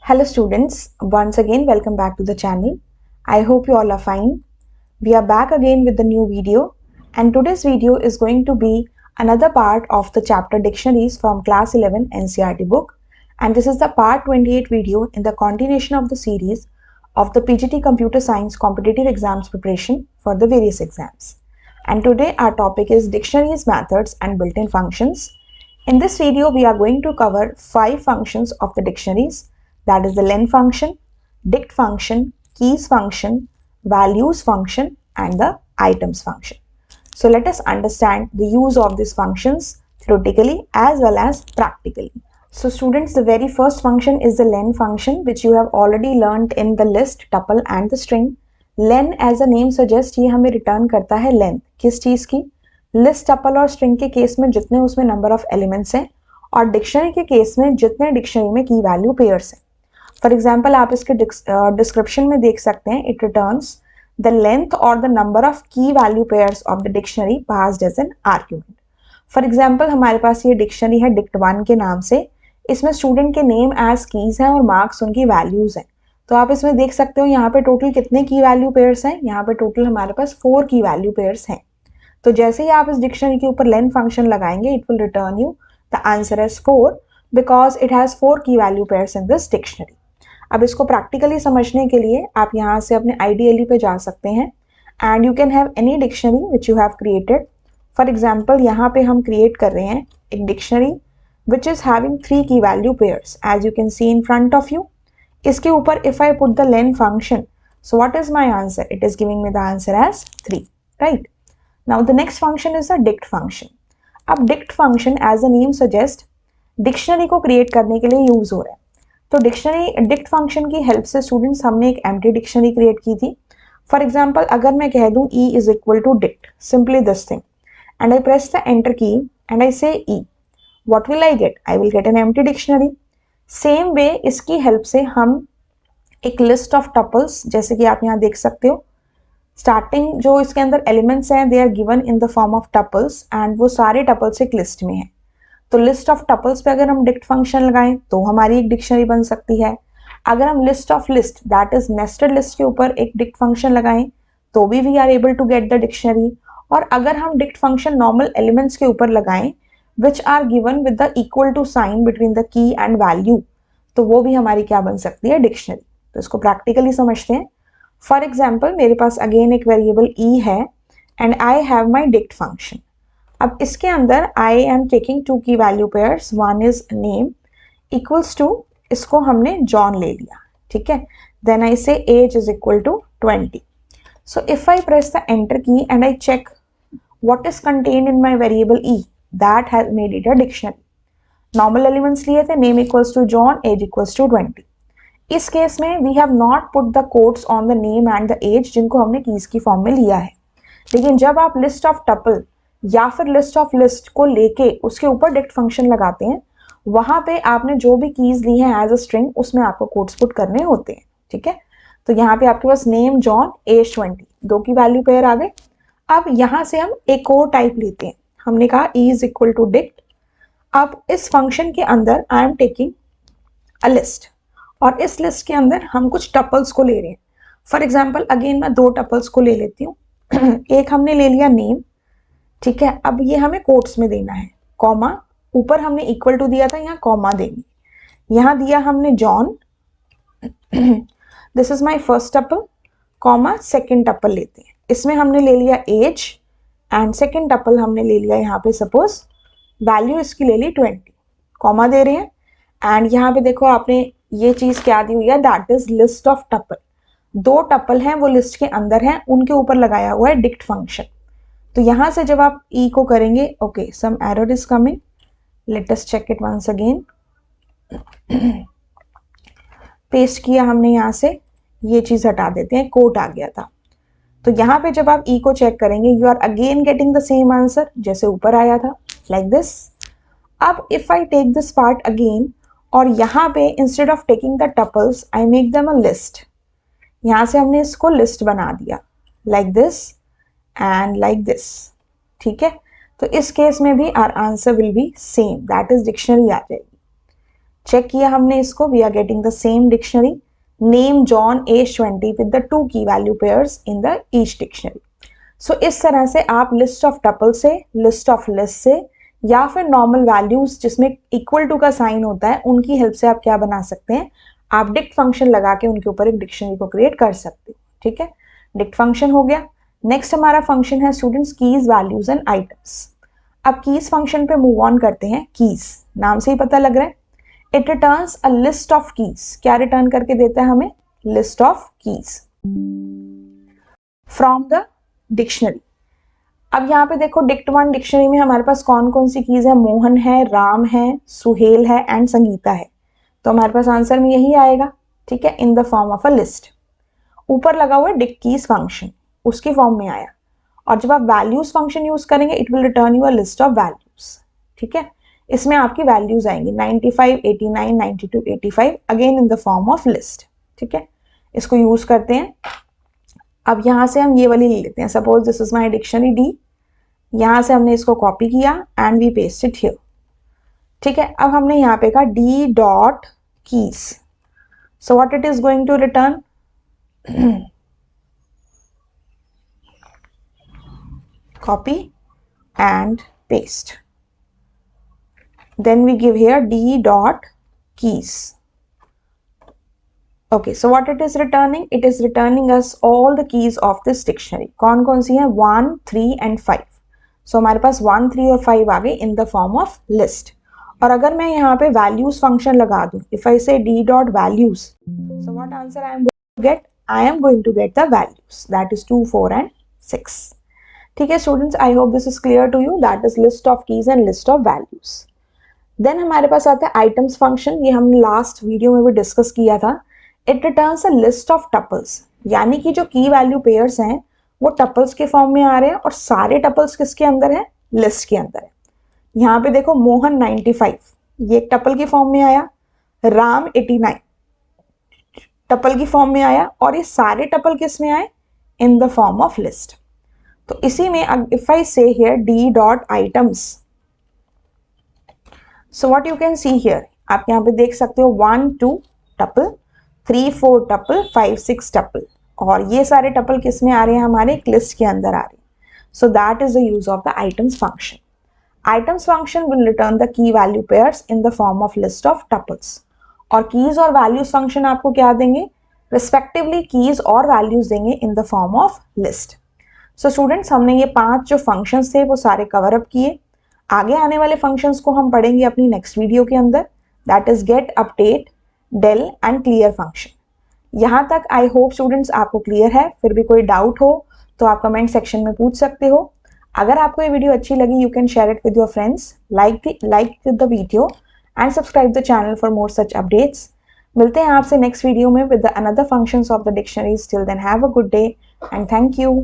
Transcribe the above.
Hello students, once again welcome back to the channel. I hope you all are fine. We are back again with the new video, and today's video is going to be another part of the chapter dictionaries from class 11 NCERT book, and this is the part 28 video in the continuation of the series of the PGT Computer Science competitive exams preparation for the various exams. And today our topic is dictionaries, methods and built-in functions. In this video we are going to cover 5 functions of the dictionaries, that is the len function, dict function, keys function, values function and the items function. So let us understand the use of these functions theoretically as well as practically. So students, the very first function is the len function, which you have already learnt in the list, tuple and the string. Len as a name suggests ये हमें return करता है length किस चीज की, list, tuple और string के case में जितने उसमें नंबर ऑफ एलिमेंट्स हैं और डिक्शनरी के केस में जितने डिक्शनरी में की वैल्यू पेयर्स हैं. फॉर एग्जांपल आप इसके डिस्क्रिप्शन में देख सकते हैं, इट रिटर्न्स द लेंथ और the number of key value pairs of the dictionary passed as an argument. For example हमारे पास ये डिक्शनरी है डिक्ट1 के नाम से, इसमें स्टूडेंट के नेम एज कीज हैं और मार्क्स उनकी वैल्यूज हैं. तो आप इसमें देख सकते हो यहाँ पे टोटल कितने की वैल्यू पेयर्स हैं, यहाँ पे टोटल हमारे पास 4 की वैल्यू पेयर्स हैं. तो जैसे ही आप इस डिक्शनरी के ऊपर len फंक्शन लगाएंगे, it will return you the answer as 4 because it has 4 key value pairs in this dictionary. अब इसको प्रैक्टिकली समझने के लिए आप यहाँ से अपने IDLE पे जा सकते हैं and you can have any dictionary which you have created. For example यहाँ पे हम क्रिएट कर रहे हैं एक dictionary which is having 3 key value pairs as you can see in front of you. इसके ऊपर if I put the len function, so what is my answer? It is giving me the answer as 3, right? Now the next function is the dict function. अब dict function as the name suggest dictionary को create करने के लिए use हो रहा है. तो dictionary dict function की हेल्प से स्टूडेंट्स हमने एक एम्प्टी डिक्शनरी क्रिएट की थी. फॉर एग्जांपल अगर मैं कह दूं E is equal to dict, simply this thing, and I press the enter key and I say E, what will I get? I will get an empty dictionary. Same way इसकी help से हम एक list of tuples, जैसे कि आप यहाँ देख सकते हो, स्टार्टिंग जो इसके अंदर एलिमेंट्स हैं they are given in the form of tuples and वो सारे टपल्स एक लिस्ट में हैं. तो लिस्ट ऑफ टपल्स पे अगर हम डिक्ट फंक्शन लगाएं तो हमारी एक डिक्शनरी बन सकती है. अगर हम list of list, that is nested list के ऊपर एक डिक्ट फंक्शन लगाएं तो भी we are able to get the dictionary. और अगर हम डिक्ट फंक्शन नॉर्मल एलिमेंट्स के ऊपर लगाएं which are given with the equal to sign between the key and value, तो वो भी हमारी क्या बन सकती है? डिक्शनरी. तो इसको प्रैक्टिकली समझते हैं. फॉर एग्जाम्पल मेरे पास अगेन एक वेरिएबल E है and I have my dict function. अब इसके अंदर I am taking 2 key value pairs, one is name equals to, इसको हमने जॉन ले लिया, ठीक है. Then I say age is equal to 20. So if I press the enter key and I check what is contained in my variable E, that has made it a dictionary. Normal elements लिए थे, name equals to John, age equals to 20. इस case में we have not put the quotes on the name and the age, जिनको हमने keys की form में लिया है. लेकिन जब आप लिस्ट ऑफ टपल या फिर लिस्ट ऑफ लिस्ट को लेके उसके ऊपर डिक्ट फंक्शन लगाते हैं, वहां पे आपने जो भी कीज ली हैं एज अ स्ट्रिंग, उसमें आपको कोट्स पुट करने होते हैं, ठीक है. तो यहाँ पे आपके पास name John, age 20, 2 key value pair आ गए. अब यहाँ से हम एक और टाइप लेते हैं. हमने कहा E is equal to dict. अब इस फंक्शन के अंदर I am taking a list और इस लिस्ट के अंदर हम कुछ टपल्स को ले रहे हैं. फॉर एग्जाम्पल अगेन मैं 2 टपल्स को ले लेती हूँ. एक हमने ले लिया नेम, ठीक है. अब ये हमें कोट्स में देना है, कॉमा, ऊपर हमने इक्वल टू दिया था, यहाँ कॉमा देंगे. यहाँ दिया हमने John, this is my first tuple, comma, second tuple लेते हैं. इसमें हमने ले लिया एज एंड सेकेंड टपल हमने ले लिया यहाँ पे सपोज वैल्यू इसकी ले ली 20, कॉमा दे रहे हैं. एंड यहाँ पे देखो आपने ये चीज क्या दी हुई है, that is list of tuple. 2 tuple हैं वो लिस्ट के अंदर हैं, उनके ऊपर लगाया हुआ है डिक्ट फंक्शन. तो यहां से जब आप E को करेंगे, okay, some error is coming, let us check it once again. Paste किया हमने, यहाँ से ये चीज हटा देते हैं, कोट आ गया था. तो यहाँ पे जब आप E को चेक करेंगे, you are again getting the same answer जैसे ऊपर आया था, लाइक दिस. अब if I take this part again और यहाँ पे instead of taking the tuples I make them a list. यहाँ से हमने इसको लिस्ट बना दिया, like this and like this, ठीक है. तो इस केस में भी our answer will be same, that is dictionary आ जाएगी. चेक किया हमने इसको, we are getting the same dictionary. Name John age 20 with the 2 key value pairs in the each dictionary. So इस तरह से आप लिस्ट ऑफ टपल से, लिस्ट ऑफ लिस्ट से, या फिर नॉर्मल वैल्यूज जिसमें इक्वल टू का साइन होता है, उनकी हेल्प से आप क्या बना सकते हैं, आप डिक्ट फंक्शन लगा के उनके ऊपर एक डिक्शनरी को क्रिएट कर सकते हो. ठीक है, डिक्ट फंक्शन हो गया. नेक्स्ट हमारा फंक्शन है students keys, values and items. अब कीज फंक्शन पे मूव ऑन करते हैं. कीज नाम से ही पता लग रहा है, it returns a list of keys. क्या रिटर्न करके देता है हमें? List of keys from the dictionary. अब यहाँ पे देखो डिक्ट वन डिक्शनरी में हमारे पास कौन कौन सी कीज है? मोहन है, राम है, सुहेल है एंड संगीता है. तो हमारे पास आंसर में यही आएगा. ठीक है, इन the form of a list. ऊपर लगा हुआ है डिक्ट कीज फंक्शन, उसके फॉर्म में आया. और जब आप वैल्यूज फंक्शन यूज करेंगे, it will return you a list of values. ठीक है, इसमें आपकी वैल्यूज आएंगी 95, 89, 92, 85 again in the form of list. ठीक है, इसको यूज करते हैं. अब यहां से हम ये वाली ले लेते हैं. Suppose this is my dictionary D. यहां से हमने इसको कॉपी किया and we paste it here. ठीक है, अब हमने यहाँ पे कहा D dot keys. So what it is going to return? copy and paste. Then we give here d dot keys. Okay, so what it is returning? It is returning us all the keys of this dictionary. कौन कौन सी हैं? 1, 3 and 5. So हमारे पास 1, 3 और 5 आ गए in the form of list. और अगर मैं यहाँ पे values function लगा दूँ, if I say d dot values, so what answer I am going to get? I am going to get the values, that is 2, 4 and 6. ठीक है students, I hope this is clear to you. That is list of keys and list of values. Then हमारे पास आता है items function. ये हमने last video में भी डिस्कस किया था. It returns a list of tuples, यानी कि जो की वैल्यू पेयर्स हैं वो टपल्स के फॉर्म में आ रहे हैं, और सारे टपल्स किसके अंदर है? लिस्ट के अंदर है. यहाँ पे देखो मोहन 95, ये एक टपल के फॉर्म में आया. राम 89 टपल की फॉर्म में आया, और ये सारे टपल किस में आए? इन द फॉर्म ऑफ लिस्ट. तो इसी में इफ आई से here D dot items, so what you can see here, आप यहाँ पे देख सकते हो 1, 2 टपल, 3, 4 टपल, 5, 6 टपल, और ये सारे टपल किस में आ रहे हैं? हमारे एक लिस्ट के अंदर आ रहे हैं. So that is the use of the items function. Items function will return the key value pairs in the form of list of tuples. और कीज और वैल्यूज फंक्शन आपको क्या देंगे? रिस्पेक्टिवली कीज और वैल्यूज देंगे इन the form of list. So students, हमने ये 5 जो फंक्शंस थे वो सारे कवर अप किए. आगे आने वाले फंक्शंस को हम पढ़ेंगे अपनी नेक्स्ट वीडियो के अंदर. That is get, update, del and clear function. यहाँ तक आई होप स्टूडेंट्स आपको क्लियर है. फिर भी कोई डाउट हो तो आप कमेंट सेक्शन में पूछ सकते हो. अगर आपको ये वीडियो अच्छी लगी, you can share it with your friends, like with the video and subscribe the channel for more such updates. मिलते हैं आपसे नेक्स्ट वीडियो में with the another functions of the dictionaries. Till then have a good day and thank you.